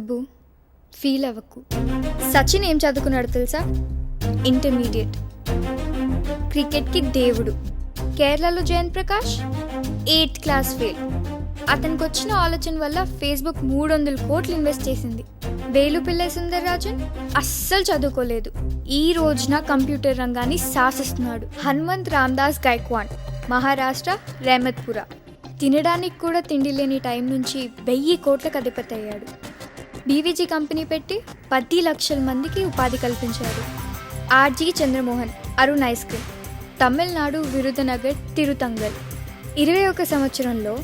Subbu, feel అవ్వకు. సచిన్ ఏం చదువుకున్నాడు తెలుసా? ఇంటర్మీడియట్. క్రికెట్కి దేవుడు. కేరళలో Jayan Prakash 8th class fail. అతనికి వచ్చిన ఆలోచన వల్ల ఫేస్బుక్ 300 కోట్లు ఇన్వెస్ట్ చేసింది. వేలుపిల్లై సుందరరాజన్ అస్సలు చదువుకోలేదు. ఈ రోజున కంప్యూటర్ రంగాన్ని శాసిస్తున్నాడు. హనుమంత్ రామ్దాస్ గైక్వాడ్ మహారాష్ట్ర రెహమత్పురా. తినడానికి కూడా తిండి లేని టైం నుంచి 1000 కోట్లకు అధిపతి అయ్యాడు. బీవీజీ కంపెనీ పెట్టి 10 లక్షల మందికి ఉపాధి కల్పించాడు. R G Chandramohan Arun ice cream. Tamil Nadu Virudhunagar Thiruthangal. 21 సంవత్సరంలో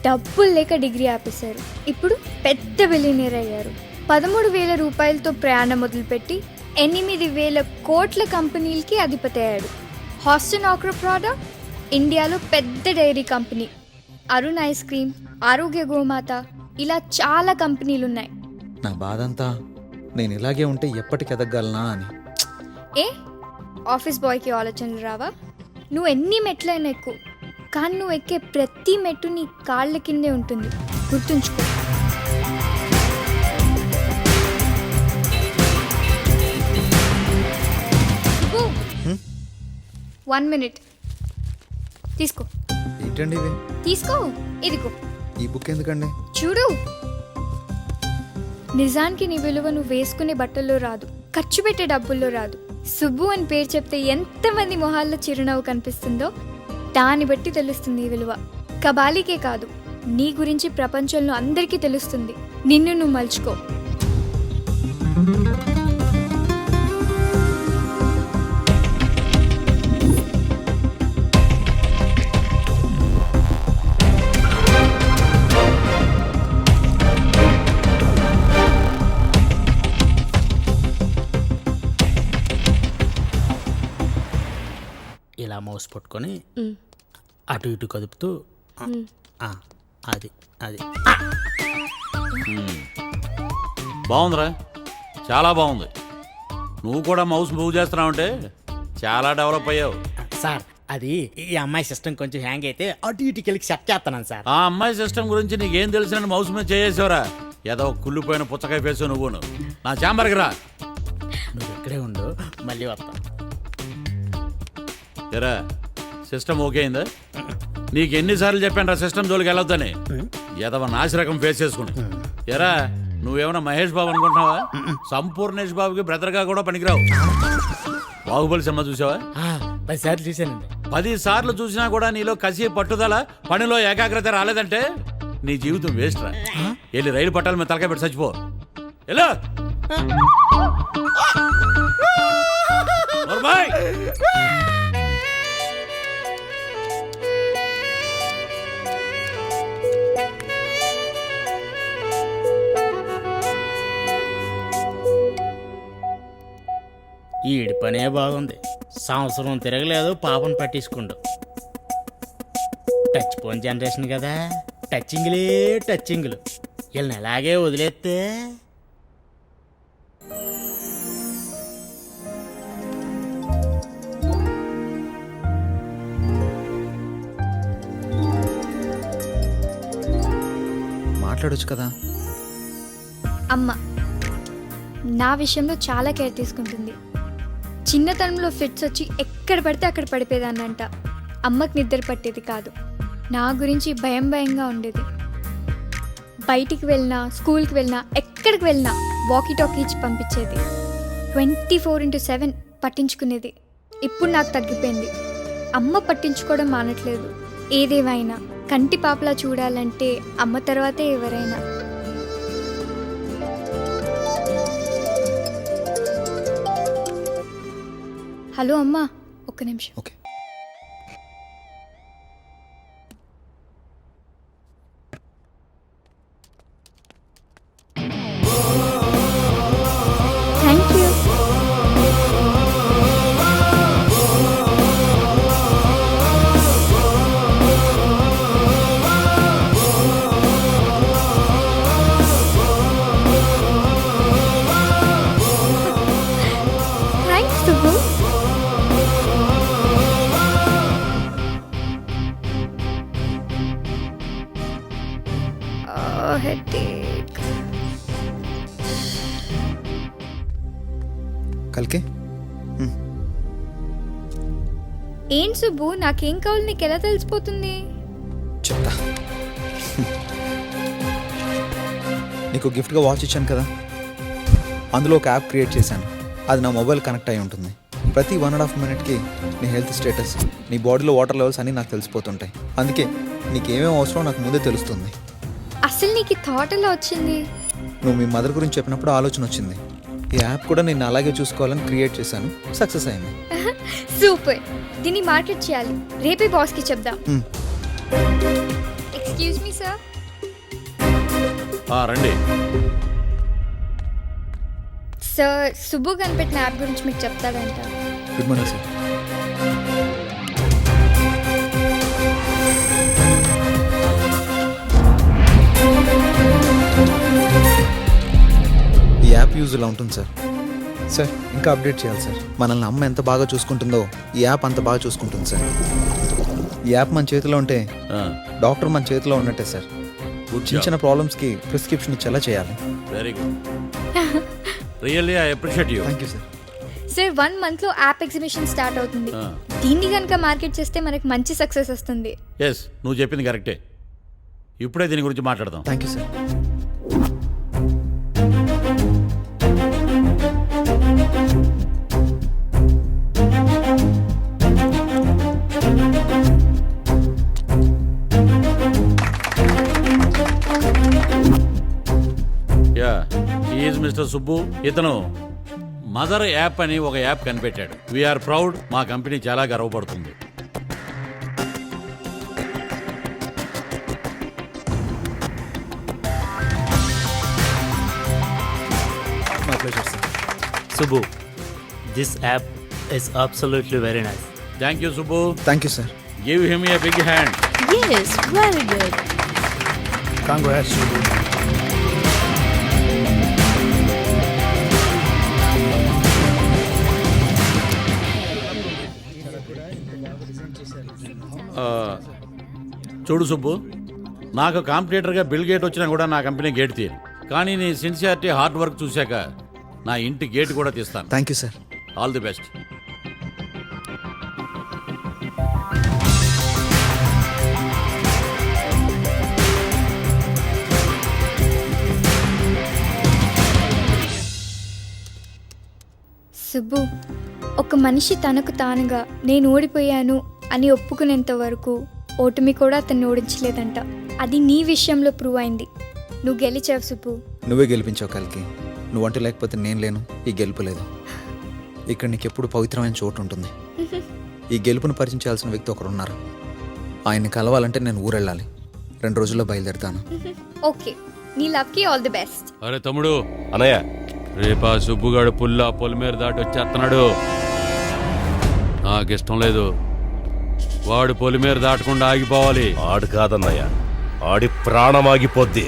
డబ్బులు లేక డిగ్రీ ఆపేశారు. ఇప్పుడు పెద్ద బిలియనీర్ అయ్యారు. 13,000 రూపాయలతో ప్రయాణం మొదలుపెట్టి 8,000 కోట్ల కంపెనీలకి అధిపతి అయ్యాడు. హాస్టన్ ఆక్రోప్రాడా ఇండియాలో పెద్ద dairy company. Arun ice cream, Arokya Komatha, ఇలా చాలా కంపెనీలు ఉన్నాయి. నా బాధంతా నేను ఇలాగే ఉంటే ఎప్పటికి ఎదగలనా అని. ఏ ఆఫీస్ బాయ్కి ఆలోచనలు రావా? నువ్వు ఎన్ని మెట్లైనా ఎక్కు, కానీ నువ్వు ఎక్కే ప్రతి మెట్టు నీ కాళ్ళ కిందే ఉంటుంది, గుర్తుంచుకో. సుబ్బు, 1 minute తీసుకో. ఏంటండి ఇది? తీసుకో, ఇదిగో. ఈ బుక్ ఎందుకండి? చూడు, నిజానికి నీ విలువ నువ్వు వేసుకునే బట్టల్లో రాదు, ఖర్చు పెట్టే డబ్బుల్లో రాదు. సుబ్బు అని పేరు చెప్తే ఎంతమంది మొహాల్లో చిరునవ్వు కనిపిస్తుందో దాన్ని బట్టి తెలుస్తుంది ఈ విలువ. కబాలీకే కాదు, నీ గురించి ప్రపంచంలో అందరికీ తెలుస్తుంది. నిన్ను నువ్వు మలుచుకో. ఇలా మౌస్ పట్టుకొని అటు ఇటు కదుపుతూ అది అది బాగుందిరా, చాలా బాగుంది. నువ్వు కూడా మౌస్ మూవ్ చేస్తున్నావంటే చాలా డెవలప్ అయ్యావు. సార్, అది ఈ అమ్మాయి సిస్టమ్ కొంచెం హ్యాంగ్ అయితే అటు ఇటుకి వెళ్ళి సెట్ చేస్తున్నాను సార్. ఆ అమ్మాయి సిస్టమ్ గురించి నీకేం తెలిసిన మౌస్ మీద చేసేసావురా? ఏదో కుళ్ళిపోయిన పుచ్చకాయ ఫేసు నువ్వును. నా ఛాంబర్కి రా. నువ్వు ఇక్కడే ఉండు, మళ్ళీ వస్తాను. ఎరా, సిస్టమ్ ఓకే అయిందా? నీకు ఎన్నిసార్లు చెప్పాను రా సిస్టమ్ జోలికి వెళ్ళొద్దని. ఏదవ నాసిరకం ఫేస్ చేసుకుని. ఎరా, నువ్వేమన్నా మహేష్ బాబు అనుకుంటున్నావా? సంపూర్ణేష్ బాబుకి బ్రదర్గా కూడా పనికిరావు. బాహుబలి సినిమా చూసావా? 10 సార్లు చూశానండి. 10 సార్లు చూసినా కూడా నీలో కసి, పట్టుదల, పనిలో ఏకాగ్రత రాలేదంటే నీ జీవితం వేస్ట్ రా. వెళ్ళి రైలు పట్టాల మీద తలకాయ పెట్టి చచ్చిపో. ఎలా ఈడి పనే బాగుంది. సంవత్సరం తిరగలేదు, పాపను పట్టించుకుండు. టచ్ ఫోన్ జనరేషన్ కదా, టచ్చింగ్లే టచ్చింగ్లు. వీళ్ళని ఎలాగే వదిలేస్తే మాట్లాడొచ్చు కదా. అమ్మ నా విషయంలో చాలా కేర్ తీసుకుంటుంది. చిన్నతనంలో ఫిట్స్ వచ్చి ఎక్కడ పడితే అక్కడ పడిపోయేదాన్నంట. అమ్మకి నిద్ర పట్టేది కాదు. నా గురించి భయం భయంగా ఉండేది. బయటికి వెళ్ళినా, స్కూల్కి వెళ్ళినా, ఎక్కడికి వెళ్ళినా వాకీ టాకీ ఇచ్చి పంపించేది. 24/7 పట్టించుకునేది. ఇప్పుడు నాకు తగ్గిపోయింది. అమ్మ పట్టించుకోవడం మానట్లేదు. ఏదేమైనా కంటి పాపలా చూడాలంటే అమ్మ తర్వాతే ఎవరైనా. హలో అమ్మా, ఒక్క నిమిషం. Okay. Thank you. Thanks Subbu. ఏం సుబ్బు, నాకేం కావాలి నీకు ఎలా తెలిసిపోతుంది? చెప్తా. నీకు గిఫ్ట్గా వాచ్ ఇచ్చాను కదా, అందులో ఒక యాప్ క్రియేట్ చేశాను. అది నా మొబైల్ కనెక్ట్ అయి ఉంటుంది. ప్రతి 1.5 మినిట్కి నీ హెల్త్ స్టేటస్, నీ బాడీలో వాటర్ లెవెల్స్ అన్నీ నాకు తెలిసిపోతుంటాయి. అందుకే నీకు ఏమేమి అవసరం నాకు ముందే తెలుస్తుంది. అసలు నీకు థాట్ ఎలా వచ్చింది? నువ్వు మీ మదర్ గురించి చెప్పినప్పుడు ఆలోచన వచ్చింది. ఈ యాప్ కూడా నేను అలాగే చూసుకోవాలని క్రియేట్ చేశాను. సక్సెస్ అయింది. సూపర్. దీన్ని మార్కెట్ చేయాలి. రేపే బాస్కి చెప్దాం. Excuse me sir. రండి. సార్, సుబ్బు కనిపెట్టిన యాప్ గురించి మీకు చెప్తాడంట. Good morning sir. ఈ యాప్ యూజ్ ఇలా ఉంటుంది సార్. సార్ ఇంకా అప్డేట్ చేయాలి సార్. మనల్ని అమ్మ ఎంత బాగా చూసుకుంటుందో ఈ యాప్ అంత బాగా చూసుకుంటుంది సార్. ఈ యాప్ మన చేతిలో ఉంటే డాక్టర్ మన చేతిలో ఉన్నట్టే సార్. చిన్న చిన్న ప్రాబ్లమ్స్కి ప్రిస్క్రిప్షన్ ఇచ్చేలా చేయాలి. Very good. Really I appreciate you. Thank you sir. Sir 1 monthలో యాప్ ఎగ్జిబిషన్ స్టార్ట్ అవుతుంది. దీన్ని కనుక మార్కెట్ చేస్తే మనకు మంచి సక్సెస్ వస్తుంది. ఎస్, నువ్వు చెప్పింది కరెక్టే. ఇప్పుడే దీని గురించి మాట్లాడదాం. Thank you sir. Yeah, is mister Subbu. ఇతను మదర్ యాప్ అని ఒక యాప్ కనిపెట్టాడు. We are proud. మా కంపెనీ చాలా గర్వపడుతుంది. My pleasure sir. Subbu, this app is absolutely very nice. Thank you Subbu. Thank you sir. Give him a big hand. Yes, very good. Congrats, Subbu. చూడు సుబ్బు, నాకు కాంపిటీటర్గా bill gate వచ్చినా కూడా నా company gate తీయను. కానీ నీ సిన్సియారిటీ, హార్డ్ వర్క్ చూశాక నా ఇంటి గేట్ కూడా తీస్తాను. Thank you sir. All the best. Subbu, ఒక మనిషి తనకు తానుగా నేను ఓడిపోయాను అని ఒప్పుకునేంత వరకు ఓటమి కూడా అతన్ని ఓడించలేదంట. అది నీ విషయంలో ప్రూవ్ అయింది. నువ్వు గెలిచావు సుబ్బు. నువ్వే గెలిపించావు కలికి. నువ్వంటే లేకపోతే నేను లేను. ఈ గెలుపు లేదు. ఇక్కడ నీకు ఎప్పుడు పవిత్రమైన చోటు ఉంటుంది. ఈ గెలుపును పరిచయించాల్సిన వ్యక్తి ఒకరు ఉన్నారు. ఆయన్ని కలవాలంటే నేను ఊరెళ్ళాలి. 2 రోజుల్లో బయలుదేరుతాను. ఓకే, నీ లవ్కి ఆల్ ది బెస్ట్. అరే తమ్ముడు, అన్నయ్య, రేపా సుబ్బుగాడు పొలిమేర దాటి వచ్చేస్తున్నాడు. నాకిష్టం లేదు. వాడు పొలిమేర దాటకుండా ఆగిపోవాలి. ఆడు కాదన్నయ్య, ఆడి ప్రాణం ఆగిపోద్ది.